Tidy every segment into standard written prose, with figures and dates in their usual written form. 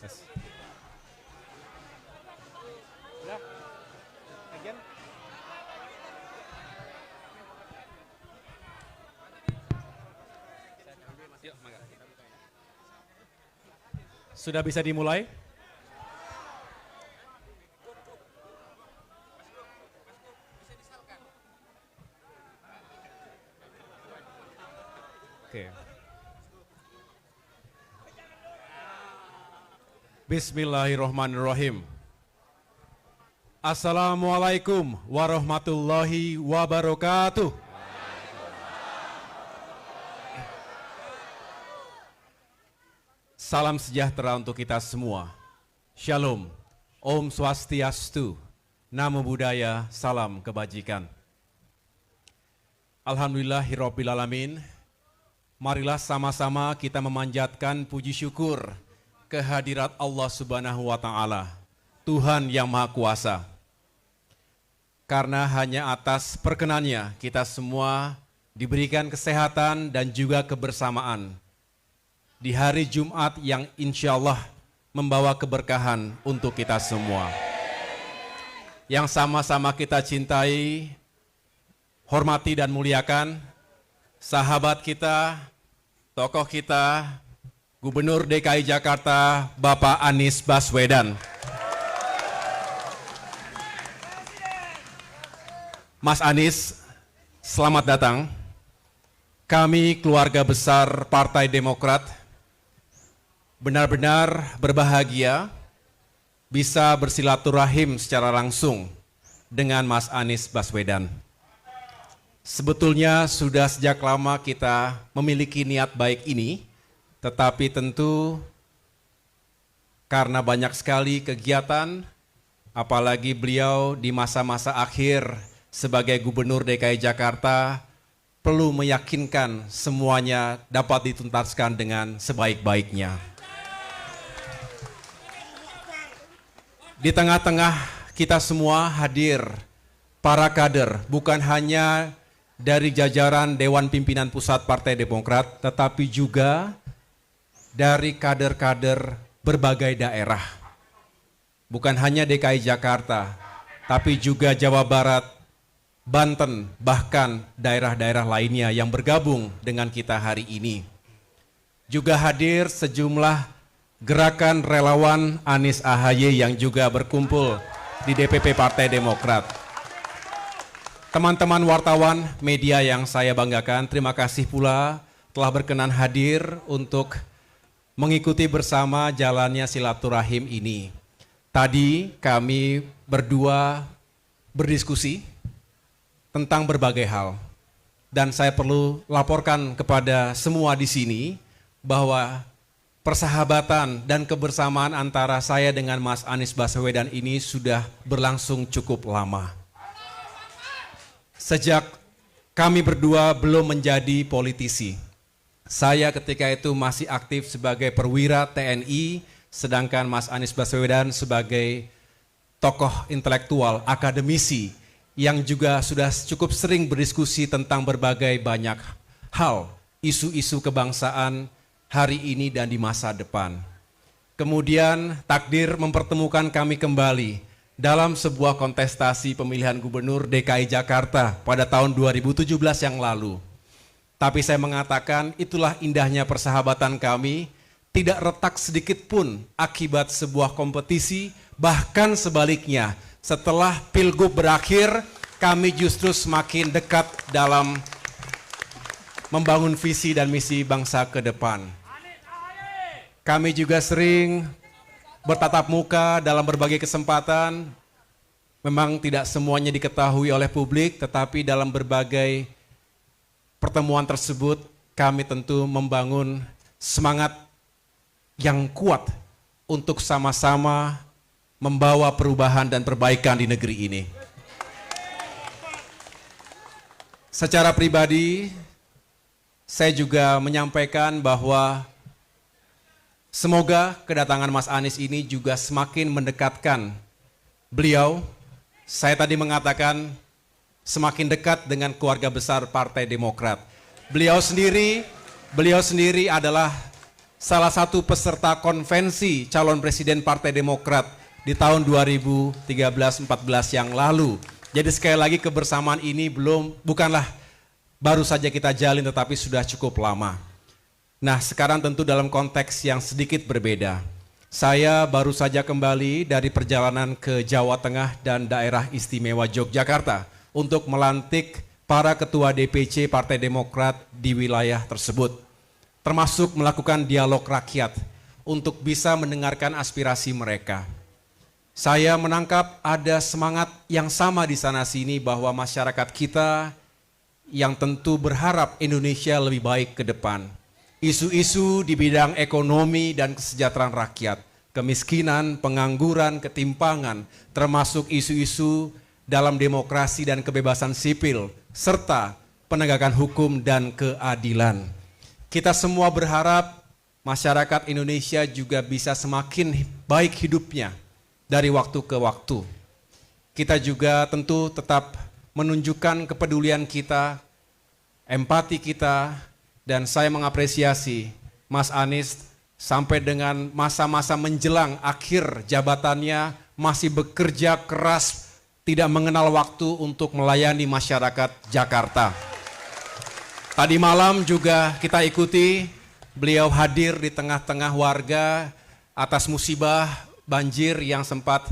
Yes. Udah. Again. Sudah bisa dimulai? Oke. Bismillahirrahmanirrahim. Assalamualaikum warahmatullahi wabarakatuh. Salam sejahtera untuk kita semua. Shalom, Om Swastiastu, Namo Buddhaya, salam kebajikan. Alhamdulillahirrabbilalamin. Marilah sama-sama kita memanjatkan puji syukur kehadirat Allah Subhanahu wa Ta'ala, Tuhan yang Maha Kuasa. Karena hanya atas perkenannya kita semua diberikan kesehatan dan juga kebersamaan di hari Jumat yang insya Allah membawa keberkahan untuk kita semua. Yang sama-sama kita cintai, hormati dan muliakan sahabat kita, tokoh kita, Gubernur DKI Jakarta, Bapak Anies Baswedan. Mas Anies, selamat datang. Kami keluarga besar Partai Demokrat benar-benar berbahagia bisa bersilaturahim secara langsung dengan Mas Anies Baswedan. Sebetulnya sudah sejak lama kita memiliki niat baik ini, tetapi tentu karena banyak sekali kegiatan, apalagi beliau di masa-masa akhir sebagai Gubernur DKI Jakarta, perlu meyakinkan semuanya dapat dituntaskan dengan sebaik-baiknya. Di tengah-tengah kita semua hadir para kader, bukan hanya dari jajaran Dewan Pimpinan Pusat Partai Demokrat, tetapi juga dari kader-kader berbagai daerah. Bukan hanya DKI Jakarta, tapi juga Jawa Barat, Banten, bahkan daerah-daerah lainnya yang bergabung dengan kita hari ini. Juga hadir sejumlah gerakan relawan Anies AHY yang juga berkumpul di DPP Partai Demokrat. Teman-teman wartawan media yang saya banggakan, terima kasih pula telah berkenan hadir untuk mengikuti bersama jalannya silaturahim ini. Tadi kami berdua berdiskusi tentang berbagai hal. Dan saya perlu laporkan kepada semua di sini bahwa persahabatan dan kebersamaan antara saya dengan Mas Anies Baswedan ini sudah berlangsung cukup lama. Sejak kami berdua belum menjadi politisi. Saya ketika itu masih aktif sebagai perwira TNI, sedangkan Mas Anies Baswedan sebagai tokoh intelektual, akademisi, yang juga sudah cukup sering berdiskusi tentang berbagai banyak hal, isu-isu kebangsaan hari ini dan di masa depan. Kemudian takdir mempertemukan kami kembali dalam sebuah kontestasi pemilihan gubernur DKI Jakarta pada tahun 2017 yang lalu. Tapi saya mengatakan itulah indahnya persahabatan kami, tidak retak sedikit pun akibat sebuah kompetisi, bahkan sebaliknya setelah Pilgub berakhir kami justru semakin dekat dalam membangun visi dan misi bangsa ke depan. Kami juga sering bertatap muka dalam berbagai kesempatan, memang tidak semuanya diketahui oleh publik, tetapi dalam berbagai pertemuan tersebut kami tentu membangun semangat yang kuat untuk sama-sama membawa perubahan dan perbaikan di negeri ini. Secara pribadi, saya juga menyampaikan bahwa semoga kedatangan Mas Anies ini juga semakin mendekatkan beliau. Saya tadi mengatakan semakin dekat dengan keluarga besar Partai Demokrat. Beliau sendiri adalah salah satu peserta konvensi calon presiden Partai Demokrat di tahun 2013-14 yang lalu. Jadi sekali lagi kebersamaan ini bukanlah baru saja kita jalin, tetapi sudah cukup lama. Nah, sekarang tentu dalam konteks yang sedikit berbeda. Saya baru saja kembali dari perjalanan ke Jawa Tengah dan daerah istimewa Yogyakarta untuk melantik para ketua DPC Partai Demokrat di wilayah tersebut, termasuk melakukan dialog rakyat untuk bisa mendengarkan aspirasi mereka. Saya menangkap ada semangat yang sama di sana-sini bahwa masyarakat kita yang tentu berharap Indonesia lebih baik ke depan. Isu-isu di bidang ekonomi dan kesejahteraan rakyat, kemiskinan, pengangguran, ketimpangan, termasuk isu-isu dalam demokrasi dan kebebasan sipil, serta penegakan hukum dan keadilan. Kita semua berharap masyarakat Indonesia juga bisa semakin baik hidupnya dari waktu ke waktu. Kita juga tentu tetap menunjukkan kepedulian kita, empati kita, dan saya mengapresiasi Mas Anies sampai dengan masa-masa menjelang akhir jabatannya masih bekerja keras, tidak mengenal waktu untuk melayani masyarakat Jakarta. Tadi malam juga kita ikuti beliau hadir di tengah-tengah warga atas musibah banjir yang sempat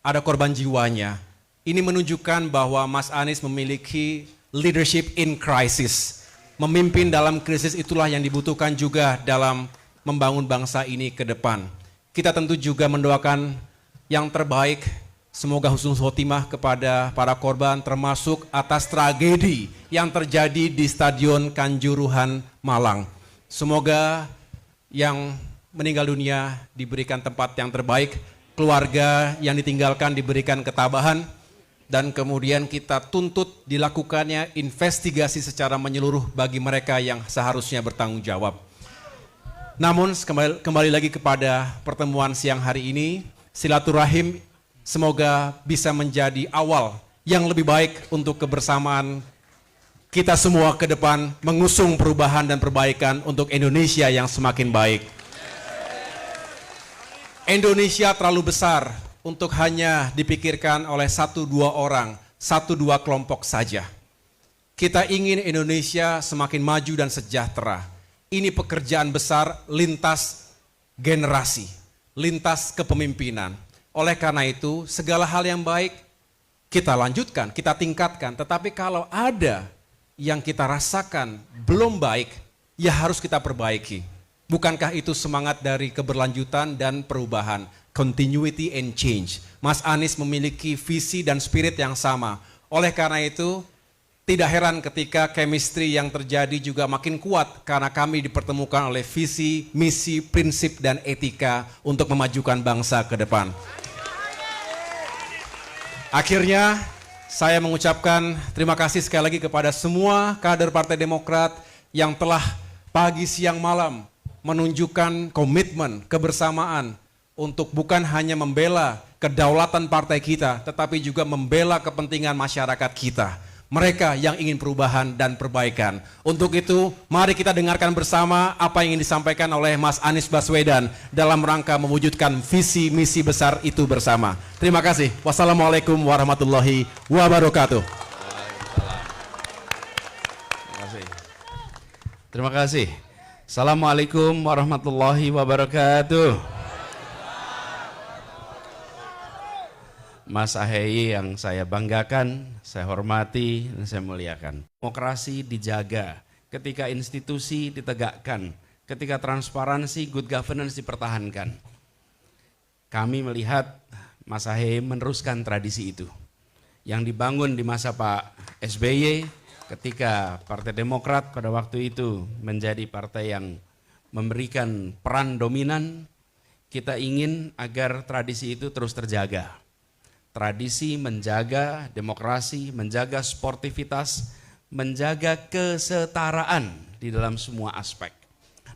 ada korban jiwanya. Ini menunjukkan bahwa Mas Anies memiliki leadership in crisis. Memimpin dalam krisis itulah yang dibutuhkan juga dalam membangun bangsa ini ke depan. Kita tentu juga mendoakan yang terbaik, semoga husnul khotimah kepada para korban, termasuk atas tragedi yang terjadi di Stadion Kanjuruhan Malang. Semoga yang meninggal dunia diberikan tempat yang terbaik, keluarga yang ditinggalkan diberikan ketabahan, dan kemudian kita tuntut dilakukannya investigasi secara menyeluruh bagi mereka yang seharusnya bertanggung jawab. Namun kembali lagi kepada pertemuan siang hari ini, silaturahim semoga bisa menjadi awal yang lebih baik untuk kebersamaan kita semua ke depan, mengusung perubahan dan perbaikan untuk Indonesia yang semakin baik. Indonesia terlalu besar untuk hanya dipikirkan oleh 1-2 orang, 1-2 kelompok saja. Kita ingin Indonesia semakin maju dan sejahtera. Ini pekerjaan besar lintas generasi, lintas kepemimpinan. Oleh karena itu, segala hal yang baik kita lanjutkan, kita tingkatkan. Tetapi kalau ada yang kita rasakan belum baik, ya harus kita perbaiki. Bukankah itu semangat dari keberlanjutan dan perubahan? Continuity and change. Mas Anies memiliki visi dan spirit yang sama. Oleh karena itu, tidak heran ketika chemistry yang terjadi juga makin kuat karena kami dipertemukan oleh visi, misi, prinsip, dan etika untuk memajukan bangsa ke depan. Akhirnya, saya mengucapkan terima kasih sekali lagi kepada semua kader Partai Demokrat yang telah pagi, siang, malam menunjukkan komitmen, kebersamaan, untuk bukan hanya membela kedaulatan partai kita, tetapi juga membela kepentingan masyarakat kita. Mereka yang ingin perubahan dan perbaikan. Untuk itu, mari kita dengarkan bersama apa yang ingin disampaikan oleh Mas Anies Baswedan dalam rangka mewujudkan visi misi besar itu bersama. Terima kasih. Wassalamualaikum warahmatullahi wabarakatuh. Terima kasih. Assalamualaikum warahmatullahi wabarakatuh. Mas Ahaye yang saya banggakan, saya hormati, dan saya muliakan. Demokrasi dijaga, ketika institusi ditegakkan, ketika transparansi, good governance dipertahankan. Kami melihat Mas Ahaye meneruskan tradisi itu. Yang dibangun di masa Pak SBY, ketika Partai Demokrat pada waktu itu menjadi partai yang memberikan peran dominan, kita ingin agar tradisi itu terus terjaga. Tradisi menjaga demokrasi, menjaga sportivitas, menjaga kesetaraan di dalam semua aspek.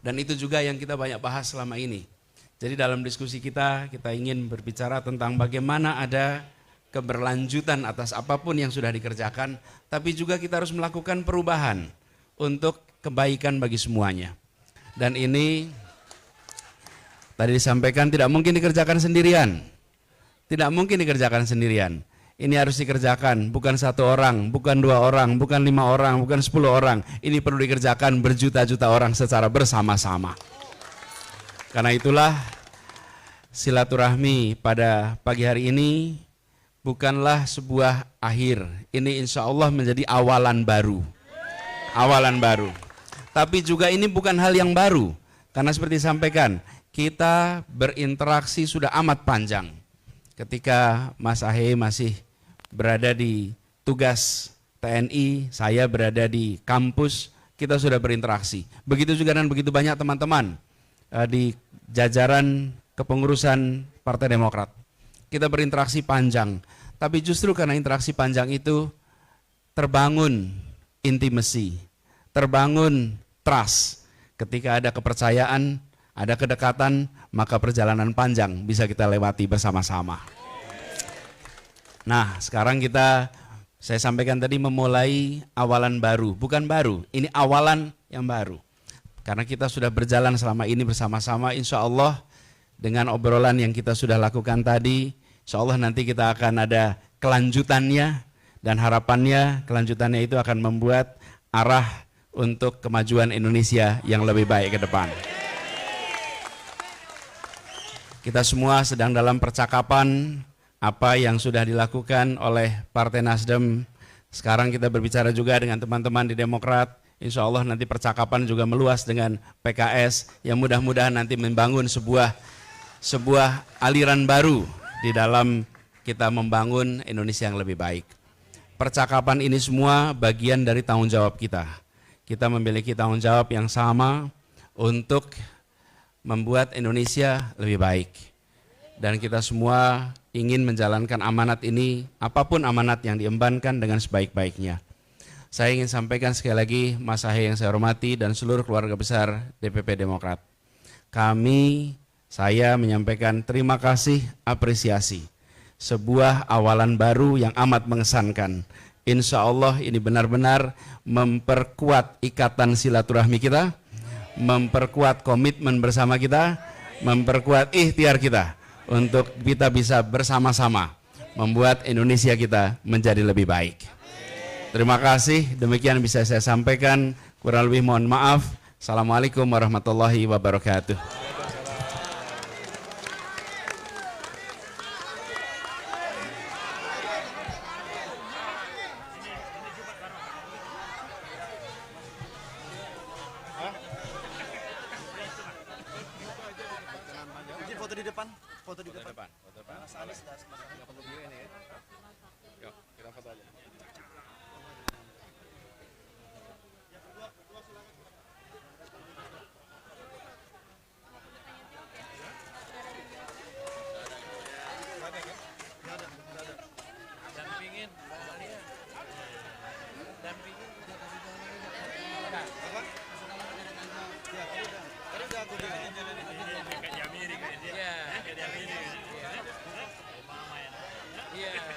Dan itu juga yang kita banyak bahas selama ini. Jadi dalam diskusi kita ingin berbicara tentang bagaimana ada keberlanjutan atas apapun yang sudah dikerjakan, tapi juga kita harus melakukan perubahan untuk kebaikan bagi semuanya. Dan ini tadi disampaikan tidak mungkin dikerjakan sendirian. Tidak mungkin dikerjakan sendirian. Ini harus dikerjakan bukan 1 orang, bukan 2 orang, bukan 5 orang, bukan 10 orang. Ini perlu dikerjakan berjuta-juta orang secara bersama-sama. Karena itulah silaturahmi pada pagi hari ini bukanlah sebuah akhir. Ini insya Allah menjadi awalan baru. Awalan baru. Tapi juga ini bukan hal yang baru. Karena seperti disampaikan, kita berinteraksi sudah amat panjang. Ketika Mas Ahaye masih berada di tugas TNI, saya berada di kampus, kita sudah berinteraksi. Begitu juga dan begitu banyak teman-teman di jajaran kepengurusan Partai Demokrat. Kita berinteraksi panjang, tapi justru karena interaksi panjang itu terbangun intimacy, terbangun trust. Ketika ada kepercayaan, ada kedekatan, maka perjalanan panjang bisa kita lewati bersama-sama. Nah, sekarang saya sampaikan tadi memulai awalan baru, bukan baru, ini awalan yang baru. Karena kita sudah berjalan selama ini bersama-sama, insya Allah dengan obrolan yang kita sudah lakukan tadi, insya Allah nanti kita akan ada kelanjutannya, dan harapannya kelanjutannya itu akan membuat arah untuk kemajuan Indonesia yang lebih baik ke depan. Kita semua sedang dalam percakapan apa yang sudah dilakukan oleh Partai Nasdem. Sekarang kita berbicara juga dengan teman-teman di Demokrat. Insya Allah nanti percakapan juga meluas dengan PKS yang mudah-mudahan nanti membangun sebuah aliran baru di dalam kita membangun Indonesia yang lebih baik. Percakapan ini semua bagian dari tanggung jawab kita. Kita memiliki tanggung jawab yang sama untuk membuat Indonesia lebih baik. Dan kita semua ingin menjalankan amanat ini, apapun amanat yang diembankan dengan sebaik-baiknya. Saya ingin sampaikan sekali lagi, Mas Ahaye yang saya hormati dan seluruh keluarga besar DPP Demokrat. Saya menyampaikan terima kasih, apresiasi. Sebuah awalan baru yang amat mengesankan. Insya Allah ini benar-benar memperkuat ikatan silaturahmi kita, memperkuat komitmen bersama kita, memperkuat ikhtiar kita untuk kita bisa bersama-sama membuat Indonesia kita menjadi lebih baik. Terima kasih, demikian bisa saya sampaikan, kurang lebih mohon maaf. Assalamualaikum warahmatullahi wabarakatuh. Foto di depan, foto di depan. Mas Anies dan foto beliau ini ya. Yuk, kita foto aja. Dampingin, dampingin. Iya.